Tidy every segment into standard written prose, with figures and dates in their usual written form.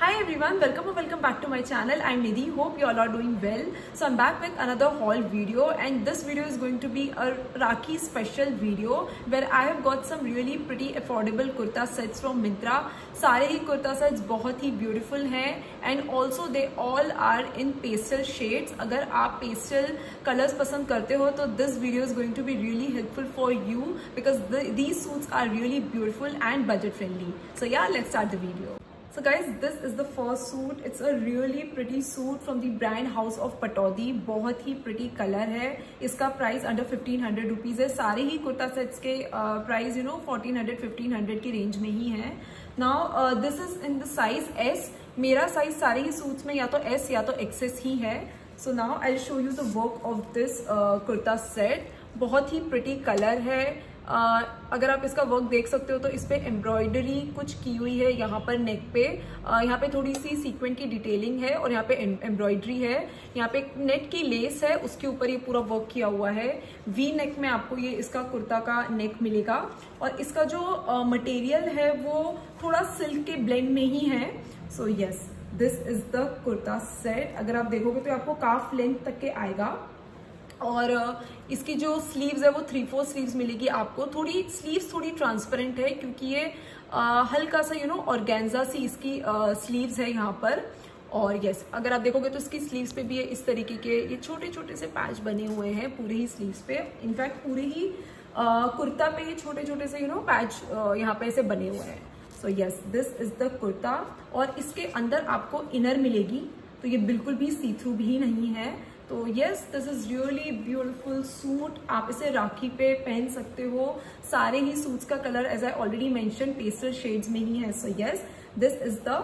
Hi everyone, welcome or welcome back to my channel. I'm Nidhi. Hope you all are doing well. So I'm back with another haul video, and this video is going to be a Rakhi special video where I have got some really pretty affordable kurta sets from Myntra. सारे ही kurta sets बहुत ही beautiful हैं and also they all are in pastel shades. अगर आप pastel colours पसंद करते हो तो this video is going to be really helpful for you because these suits are really beautiful and budget friendly. So yeah let's start the video. So guys, this is the first suit. It's a really pretty suit from the brand House of Pataudi. बहुत ही pretty color है. इसका price under 1500 rupees है. सारे ही kurta sets के price 1400-1500 की range में ही है. Now this is in the size S. मेरा साइज सारे ही सूट्स में या तो S या तो XS ही है. So now I show you the work of this kurta set. बहुत ही प्रिटी कलर है. अगर आप इसका वर्क देख सकते हो तो इस पे एम्ब्रॉयडरी कुछ की हुई है यहाँ पर नेक पे. यहाँ पे थोड़ी सी सीक्वेंट की डिटेलिंग है और यहाँ पे एम्ब्रॉयडरी है. यहाँ पे नेट की लेस है, उसके ऊपर ये पूरा वर्क किया हुआ है. वी नेक में आपको ये इसका कुर्ता का नेक मिलेगा और इसका जो मटेरियल है वो थोड़ा सिल्क के ब्लेंड में ही है. So yes, this is the kurta set. अगर आप देखोगे तो आपको काफ लेंथ तक के आएगा और इसकी जो स्लीव्स है वो 3/4 स्लीव्स मिलेगी आपको. थोड़ी स्लीव्स थोड़ी ट्रांसपेरेंट है क्योंकि ये हल्का सा ऑर्गेन्जा सी इसकी स्लीव्स है यहाँ पर. और यस, अगर आप देखोगे तो इसकी स्लीव्स पे भी इस तरीके के ये छोटे छोटे से पैच बने हुए हैं पूरे ही स्लीव्स पे. इनफैक्ट पूरे ही कुर्ता पे ये छोटे छोटे से पैच यहाँ पे ऐसे बने हुए हैं. सो yes, this is the kurta. और इसके अंदर आपको इनर मिलेगी तो ये बिल्कुल भी सी थ्रू भी नहीं है. तो yes, this is really beautiful suit. आप इसे राखी पे पहन सकते हो. सारे ही सूट्स का colour as I already mention pastel shades में ही है. So yes, this is the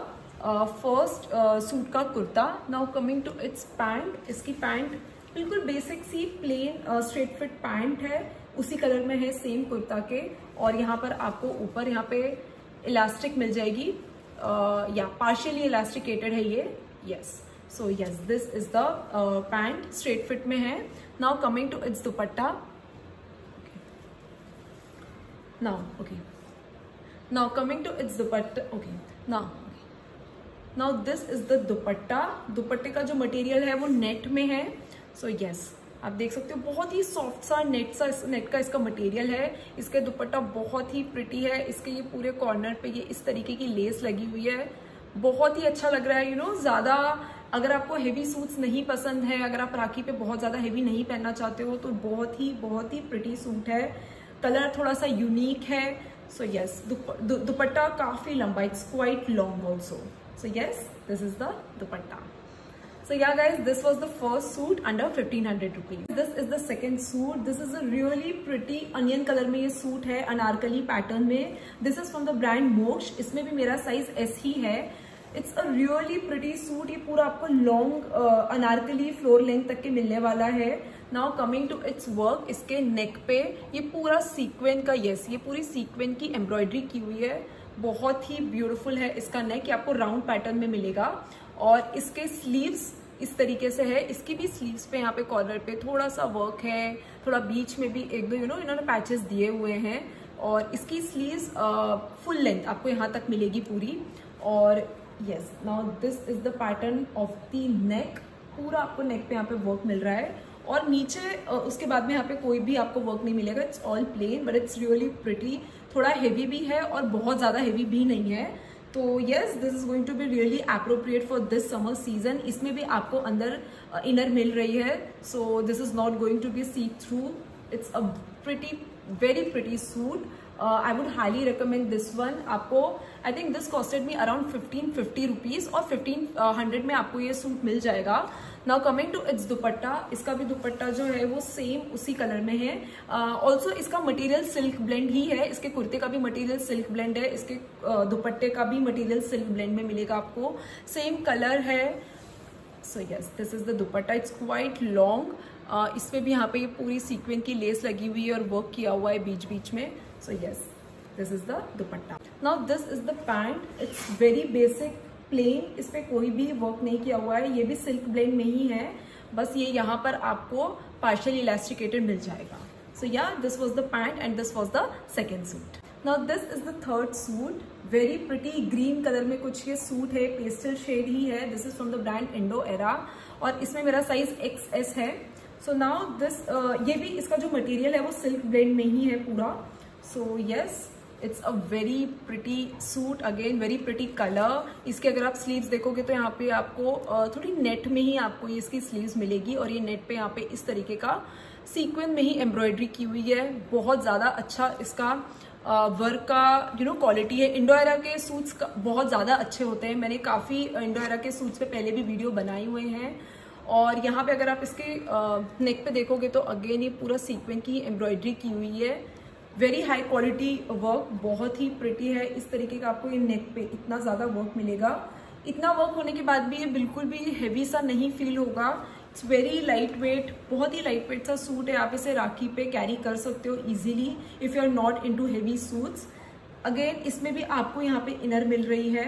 first suit का kurta. Now coming to its pant. इसकी पैंट बिल्कुल बेसिक सी प्लेन स्ट्रेट फिट पैंट है. उसी कलर में है सेम कुर्ता के. और यहाँ पर आपको ऊपर यहाँ पे इलास्टिक मिल जाएगी या पार्शियली इलास्टिकेटेड है ये. Yes, so yes, this is the pant. straight fit में है. now coming to its dupatta. now coming to its dupatta. now this is the dupatta. दुपट्टे का जो मटेरियल है वो नेट में है. so yes, आप देख सकते हो बहुत ही सॉफ्ट सा नेट का इसका मटेरियल है. इसके दुपट्टा बहुत ही प्रिटी है. इसके ये पूरे कॉर्नर पे ये इस तरीके की लेस लगी हुई है. बहुत ही अच्छा लग रहा है. ज्यादा अगर आपको हेवी सूट्स नहीं पसंद है, अगर आप राखी पे बहुत ज्यादा हेवी नहीं पहनना चाहते हो तो बहुत ही प्रिटी सूट है. कलर थोड़ा सा यूनिक है. सो यस, दुपट्टा काफी लंबा, it's quite long also. So yes, this is the dupatta. So yeah guys, this was the first suit under 1500 rupees. This is the second suit. This is a really pretty onion color में ये suit है, Anarkali pattern में. This is from the brand मोक्ष. इसमें भी मेरा size S ही है. It's a really pretty suit. ये पूरा आपको लॉन्ग अनारकली फ्लोर लेंथ तक के मिलने वाला है. Now coming to its work, इसके नेक पे ये पूरा सीक्वेंट का ये पूरी सीक्वेंट की एम्ब्रॉयडरी की हुई है. बहुत ही ब्यूटीफुल है इसका नेक. ये आपको राउंड पैटर्न में मिलेगा. और इसके स्लीव्स इस तरीके से है. इसकी भी स्लीव्स पे यहाँ पे कॉलर पे थोड़ा सा वर्क है. थोड़ा बीच में भी एक दो इन्होंने पैचेस दिए हुए हैं. और इसकी स्लीव्स फुल लेंथ आपको यहाँ तक मिलेगी पूरी. और yes, now this is the pattern of the neck. पूरा आपको नेक पे यहाँ पे वर्क मिल रहा है. और नीचे उसके बाद में यहाँ पे कोई भी आपको वर्क नहीं मिलेगा. It's all plain but it's really pretty. थोड़ा हेवी भी है और बहुत ज्यादा हेवी भी नहीं है. तो yes, this is going to be really appropriate for this summer season. इसमें भी आपको अंदर इनर मिल रही है. So this is not going to be see through. It's a pretty very pretty suit. I would highly recommend this one. आपको I think this costed me around 1550 rupees और 1500 में आपको ये सूट मिल जाएगा. Now coming to its दुपट्टा. इसका भी दुपट्टा जो है वो सेम उसी कलर में है. ऑल्सो इसका मटेरियल सिल्क ब्लेंड ही है. इसके कुर्ते का भी मटेरियल सिल्क ब्लेंड है. इसके दुपट्टे का भी मटेरियल सिल्क ब्लेंड में मिलेगा आपको. सेम कलर है. So yes, this is the dupatta. It's quite long. इसमें भी यहाँ पे ये पूरी सीक्वेंट की लेस लगी हुई है और वर्क किया हुआ है बीच बीच में. So yes, this is the dupatta. Now this is the pant. It's very basic plain. इस पे कोई भी वर्क नहीं किया हुआ है. ये भी सिल्क ब्लेंड में ही है. बस ये यहाँ पर आपको पार्शियली इलास्टिकेटेड मिल जाएगा. So yeah, this was the pant and this was the second suit. Now this is the third suit, very pretty green colour में कुछ ये सूट है, पेस्टल शेड ही है। This is from the brand Indo era और इसमें मेरा size XS है। So now this ये भी इसका जो मटेरियल है वो सिल्क ब्लेंड में ही है पूरा। So yes, it's a very pretty suit, again very pretty colour. इसके अगर आप स्लीव्स देखोगे तो यहाँ पे आपको थोड़ी नेट में ही आपको ये इसकी स्लीव्स मिलेगी और ये नेट पे यहाँ पे इस तरीके का सीक्वेंस में ही एम्ब्रॉयडरी की हुई है। बहुत ज़्यादा अच्छा इसका वर्क का क्वालिटी है। इंडो एरा के सूट्स बहुत ज़्यादा अच्छे होते हैं, मैंने काफ़ी इंडो एरा के सूट्स पे पहले भी वीडियो बनाए हुए हैं। और यहाँ पे अगर आप इसके नेक पे देखोगे तो अगेन ये पूरा सीक्वेंस की एम्ब्रॉयडरी की हुई है। वेरी हाई क्वालिटी वर्क, बहुत ही प्रिटी है। इस तरीके का आपको ये नेक पे इतना ज़्यादा वर्क मिलेगा। इतना वर्क होने के बाद भी ये बिल्कुल भी हेवी सा नहीं फील होगा। इट्स वेरी लाइट वेट, बहुत ही लाइट वेट सा सूट है। आप इसे राखी पे कैरी कर सकते हो easily if you are not into heavy suits. Again इसमें भी आपको यहाँ पे इनर मिल रही है,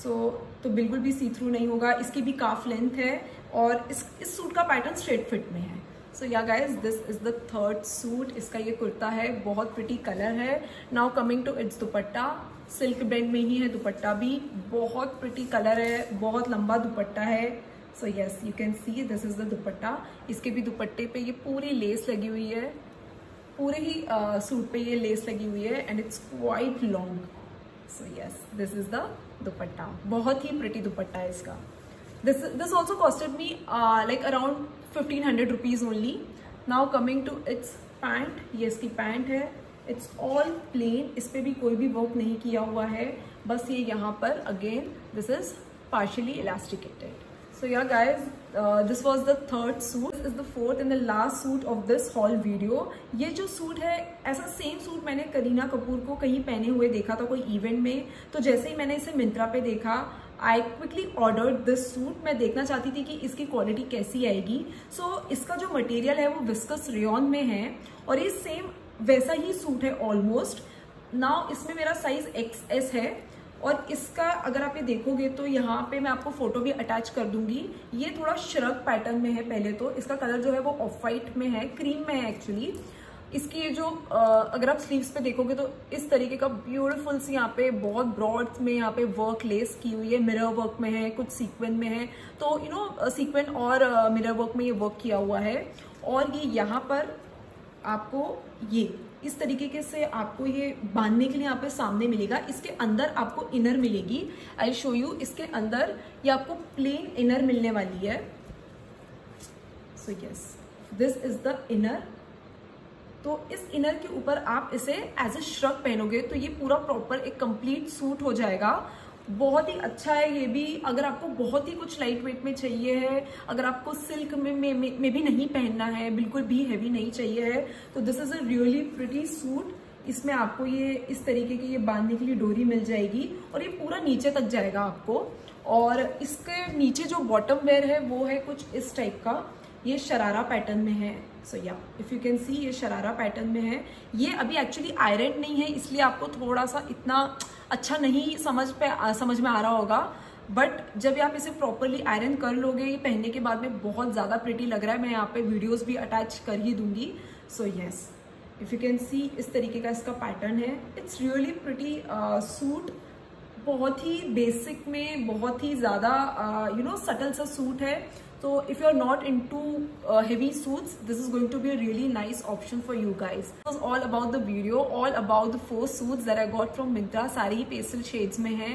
तो बिल्कुल भी सी थ्रू नहीं होगा। इसकी भी काफ लेंथ है और इस सूट का पैटर्न स्ट्रेट फिट में है। So yeah guys, this is the third suit. इसका ये कुर्ता है, बहुत प्रिटी कलर है। Now coming to its dupatta, silk blend में ही है दुपट्टा भी, बहुत प्रिटी कलर है, बहुत लंबा दुपट्टा है। So yes, you can see this is the दुपट्टा। इसके भी दुपट्टे पे ये पूरी लेस लगी हुई है, पूरे ही सूट पे ये लेस लगी हुई है and it's quite long. So yes, this is the दुपट्टा, बहुत ही प्रिटी दुपट्टा है इसका। This also costed me like around 1500 rupees only. Now coming to its pant, ये इसकी पैंट है। It's all plain, इस पे भी कोई भी वर्क नहीं किया हुआ है, बस ये यहाँ पर again this is partially elasticated. So yeah guys, this was the third suit. This is the fourth and the last suit of this haul video. ये जो सूट है, ऐसा सेम सूट मैंने करीना कपूर को कहीं पहने हुए देखा था कोई इवेंट में, तो जैसे ही मैंने इसे मिंत्रा पे देखा I quickly ordered this suit. मैं देखना चाहती थी कि इसकी क्वालिटी कैसी आएगी। सो इसका जो मटेरियल है वो विस्कस रेयॉन में है और ये सेम वैसा ही सूट है ऑलमोस्ट। नाउ इसमें मेरा साइज XS है और इसका अगर आप ये देखोगे तो यहाँ पे मैं आपको फोटो भी अटैच कर दूंगी। ये थोड़ा श्रग पैटर्न में है। पहले तो इसका कलर जो है वो ऑफ वाइट में है, क्रीम में है एक्चुअली। इसकी ये जो अगर आप स्लीव्स पे देखोगे तो इस तरीके का ब्यूटीफुल सी यहाँ पे बहुत ब्रॉड में यहाँ पे वर्क लेस की हुई है, मिरर वर्क में है, कुछ सीक्वेंस में है, तो सीक्वेंस और मिरर वर्क में ये वर्क किया हुआ है। और ये यहाँ पर आपको ये इस तरीके से आपको ये बांधने के लिए यहाँ पे सामने मिलेगा। इसके अंदर आपको इनर मिलेगी, आई शो यू। इसके अंदर ये आपको प्लेन इनर मिलने वाली है। So yes, this is the inner. तो इस इनर के ऊपर आप इसे एज ए श्रग पहनोगे तो ये पूरा प्रॉपर एक कंप्लीट सूट हो जाएगा। बहुत ही अच्छा है ये भी। अगर आपको बहुत ही कुछ लाइट वेट में चाहिए है, अगर आपको सिल्क में भी नहीं पहनना है, बिल्कुल भी हैवी नहीं चाहिए है, तो this is a really pretty suit. इसमें आपको ये इस तरीके की ये बांधने के लिए डोरी मिल जाएगी और ये पूरा नीचे तक जाएगा आपको। और इसके नीचे जो बॉटम वेयर है वो है कुछ इस टाइप का, ये शरारा पैटर्न में है। सो या इफ यू कैन सी, ये शरारा पैटर्न में है। ये अभी एक्चुअली आयरन नहीं है, इसलिए आपको थोड़ा सा इतना अच्छा नहीं समझ में आ रहा होगा, बट जब आप इसे प्रॉपरली आयरन कर लोगे, ये पहनने के बाद में बहुत ज़्यादा प्रिटी लग रहा है। मैं यहाँ पे वीडियोस भी अटैच कर ही दूंगी। So yes, if you can see, इस तरीके का इसका पैटर्न है। इट्स रियली प्रिटी सूट, बहुत ही बेसिक में बहुत ही ज़्यादा सटल सा सूट है। So if you are not into heavy suits, this is going to be a really nice option for you guys. This was all about the video, all about the 4 suits that I got from Myntra. सारी ही pastel shades में हैं।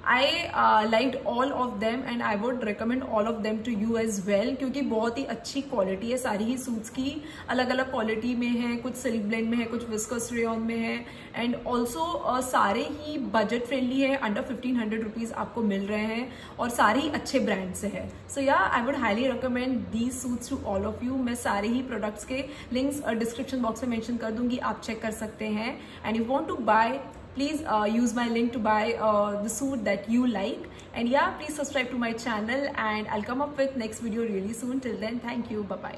I liked all of them and I would recommend all of them to you as well, क्योंकि बहुत ही अच्छी quality है सारी ही suits की। अलग अलग क्वालिटी में है, कुछ सिल्क ब्लेंड में है, कुछ विस्कस रेयॉन में है, एंड ऑल्सो सारे ही बजट फ्रेंडली है। अंडर 1500 रुपीज़ आपको मिल रहे हैं और सारे ही अच्छे ब्रांड से है। So yeah I would highly recommend these suits to all of you. मैं सारे ही प्रोडक्ट्स के लिंक्स डिस्क्रिप्शन बॉक्स में मेंशन कर दूंगी, आप चेक कर सकते हैं। And you want to buy, please use my link to buy the suit that you like. And yeah, please subscribe to my channel and I'll come up with next video really soon. Till then, thank you, bye bye.